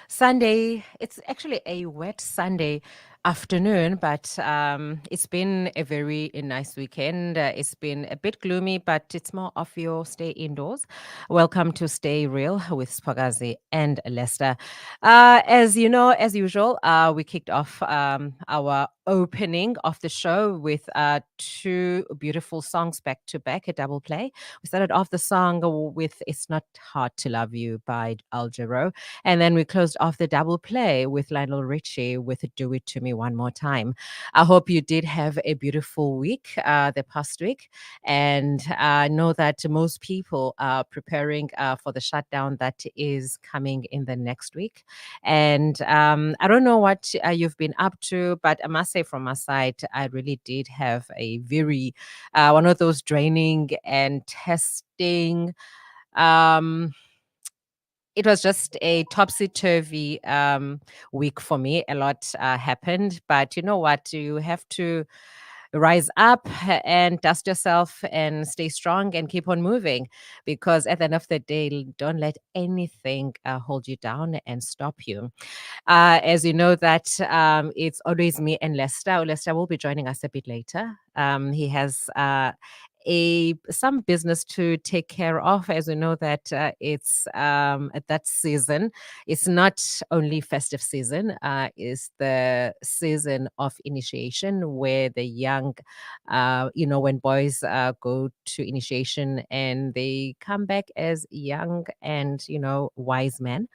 Sunday, it's actually a wet Sunday afternoon, but it's been a very nice weekend. It's been a bit gloomy, but it's more of your stay indoors. Welcome to Stay Real with Spogazi and Lester. As you know, as usual, we kicked off our opening of the show with two beautiful songs back to back, a double play. We started off the song with It's Not Hard to Love You by Al Jarreau. And then we closed off the double play with Lionel Richie with Do It To Me One More Time. I hope you did have a beautiful week the past week. And I know that most people are preparing for the shutdown that is coming in the next week. And I don't know what you've been up to, but I must say from my side, I really did have a very, one of those draining and testing. Um, it was just a topsy turvy week for me. A lot happened, but you know what? You have to rise up and dust yourself and stay strong and keep on moving, because at the end of the day, don't let anything hold you down and stop you. As you know that it's always me and Lester. Lester will be joining us a bit later. He has a some business to take care of. As we know that it's at that season, it's not only festive season, it's the season of initiation where the young, when boys go to initiation and they come back as young and wise men.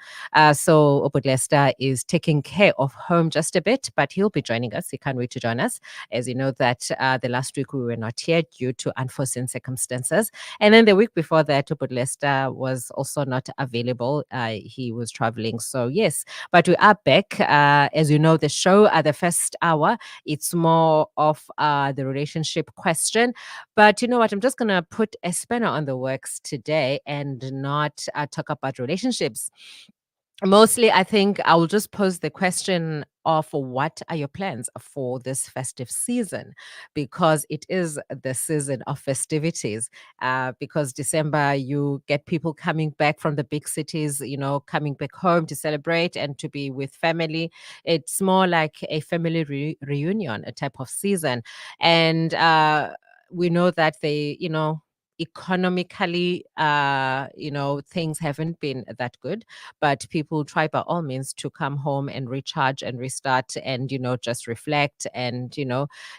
So Obud Lester is taking care of home just a bit, but he'll be joining us. He can't wait to join us. As you know that the last week we were not here due to unforeseen circumstances. And then the week before that, Obud Lester was also not available. He was traveling. So yes, but we are back. As you know, the show at the first hour, it's more of the relationship question. But you know what? I'm just going to put a spanner on the works today and not talk about relationships. Mostly, I think I will just pose the question of what are your plans for this festive season, because it is the season of festivities. Because December, you get people coming back from the big cities, coming back home to celebrate and to be with family. It's more like a family reunion, a type of season. And we know that economically, things haven't been that good, but people try by all means to come home and recharge and restart and, just reflect and,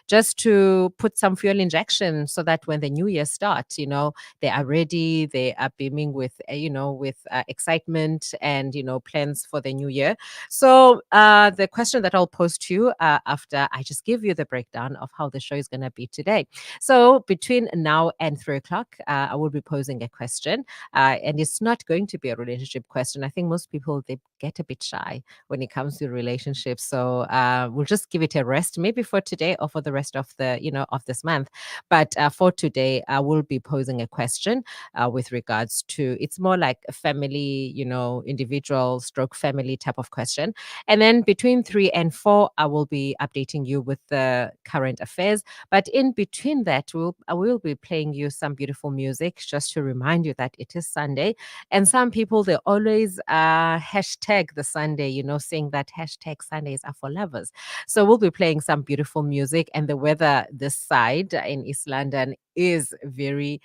just to put some fuel injection so that when the new year starts, they are ready, they are beaming with, excitement and, plans for the new year. So the question that I'll pose to you after I just give you the breakdown of how the show is going to be today. So between now and 3 o'clock, I will be posing a question, and it's not going to be a relationship question. I think most people, they get a bit shy when it comes to relationships. So we'll just give it a rest, maybe for today or for the rest of of this month. But for today, I will be posing a question with regards to, it's more like a family, individual stroke family type of question. And then between 3 and 4, I will be updating you with the current affairs. But in between that, I will be playing you some beautiful music just to remind you that it is Sunday. And some people, they always hashtag the Sunday, saying that hashtag Sundays are for lovers. So we'll be playing some beautiful music. And the weather this side in East London is very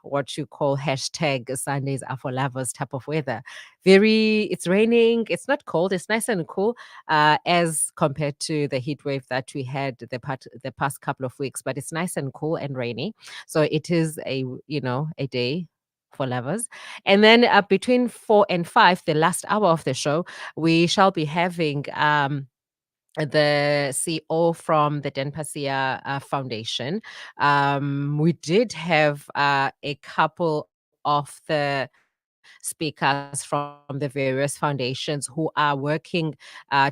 what you call hashtag Sundays are for lovers type of weather. It's raining, it's not cold, it's nice and cool, as compared to the heat wave that we had the past couple of weeks, but it's nice and cool and rainy. So it is a day for lovers. And then between 4 and 5, the last hour of the show, we shall be having the CEO from the Denpasia Foundation. We did have a couple of the speakers from the various foundations who are working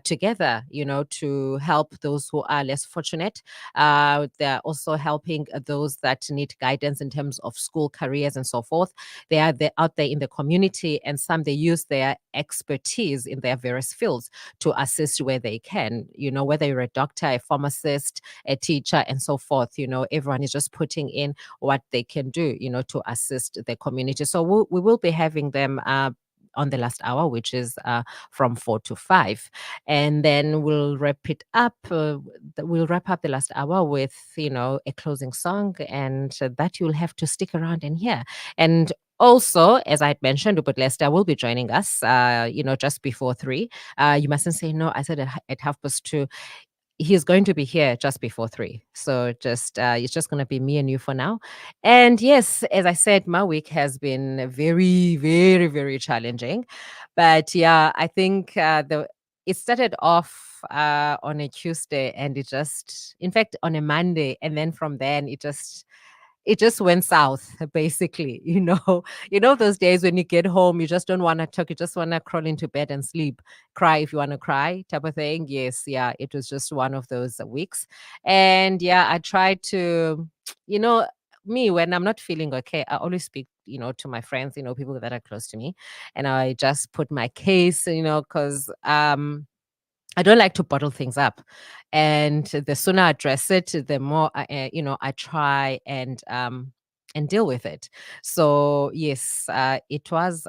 together, to help those who are less fortunate. They're also helping those that need guidance in terms of school careers and so forth. They're out there in the community, and some, they use their expertise in their various fields to assist where they can, whether you're a doctor, a pharmacist, a teacher, and so forth. Everyone is just putting in what they can do, to assist the community. So we will be having them on the last hour, which is from 4 to 5, and then we'll wrap it up. We'll wrap up the last hour with a closing song, and that you'll have to stick around and hear. And also, as I had mentioned, Rupert Lester will be joining us, just before 3. You mustn't say no. I said at 2:30. He's going to be here just before 3. So it's just going to be me and you for now. And yes, as I said, my week has been very, very, very challenging. But yeah, I think it started off on a Tuesday, and in fact, on a Monday. And then from then, it just went south, basically. Those days when you get home, you just don't want to talk, you just want to crawl into bed and sleep, cry if you want to cry, type of thing. Yes, yeah, it was just one of those weeks. And yeah, I tried to, you know, me, when I'm not feeling okay, I always speak, to my friends, people that are close to me, and I just put my case, because I don't like to bottle things up, and the sooner I address it, the more I try and deal with it. So yes, it was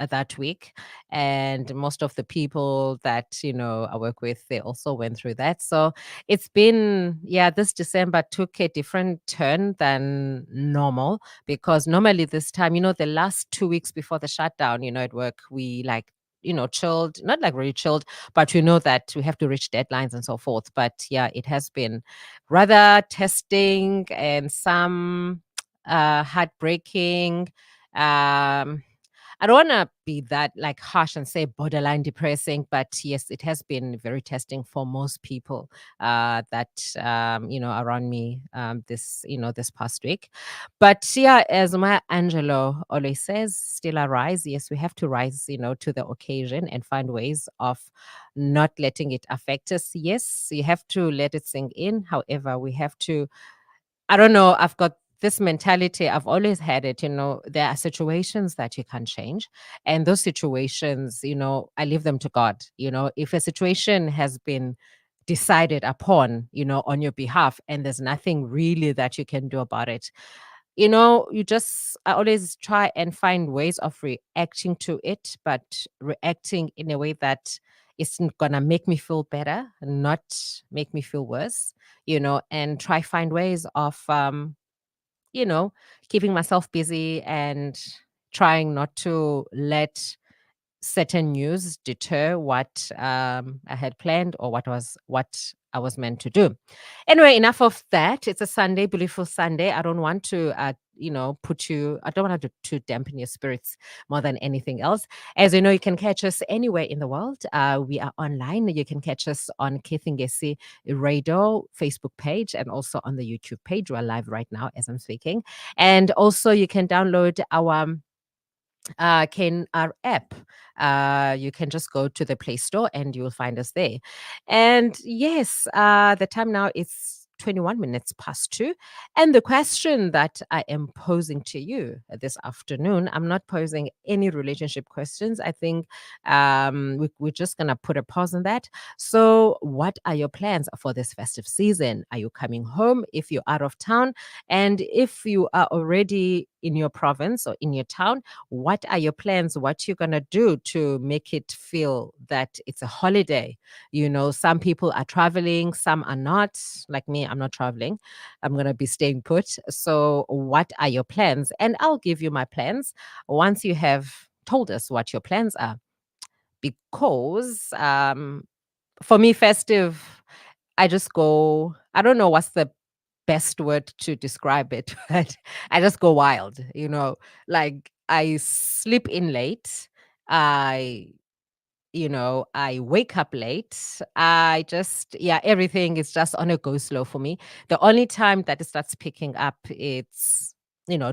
that week, and most of the people that I work with, they also went through that. So it's been, yeah, this December took a different turn than normal, because normally this time, the last 2 weeks before the shutdown, at work, we like chilled, not like really chilled, but we know that we have to reach deadlines and so forth. But yeah, it has been rather testing, and some heartbreaking. um I don't want to be that like harsh and say borderline depressing, but yes, it has been very testing for most people that around me, this past week. But yeah, as Maya Angelou always says, still arise. Yes, we have to rise, to the occasion and find ways of not letting it affect us. Yes, you have to let it sink in. However, we have to, I don't know. I've got this mentality. I've always had it. There are situations that you can't change. And those situations, I leave them to God. If a situation has been decided upon, on your behalf, and there's nothing really that you can do about it, I always try and find ways of reacting to it, but reacting in a way that isn't gonna make me feel better, not make me feel worse, and try find ways of you know, keeping myself busy, and trying not to let certain news deter what I had planned, or what I was meant to do. Anyway, enough of that. It's a Sunday, beautiful Sunday. I don't want to, I don't want to dampen your spirits more than anything else. As you know, you can catch us anywhere in the world. We are online. You can catch us on Kithingesi Radio Facebook page, and also on the YouTube page. We're live right now as I'm speaking. And also, you can download our our app. You can just go to the Play Store and you will find us there. And yes, the time now is 21 minutes past 2. And the question that I am posing to you this afternoon, I'm not posing any relationship questions. I think we're just going to put a pause on that. So, what are your plans for this festive season? Are you coming home if you're out of town? And if you are already in your province or in your town, what are your plans? What you're gonna do to make it feel that it's a holiday? Some people are traveling, some are not. Like me, I'm not traveling. I'm gonna be staying put. So, what are your plans? And I'll give you my plans once you have told us what your plans are. Because for me, festive, I just go. I don't know what's the best word to describe it, but I just go wild, like I sleep in late. I wake up late. Yeah, everything is just on a go slow for me. The only time that it starts picking up, it's,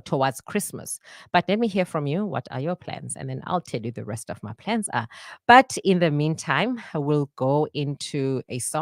towards Christmas. But let me hear from you. What are your plans? And then I'll tell you the rest of my plans are. But in the meantime, we'll go into a song.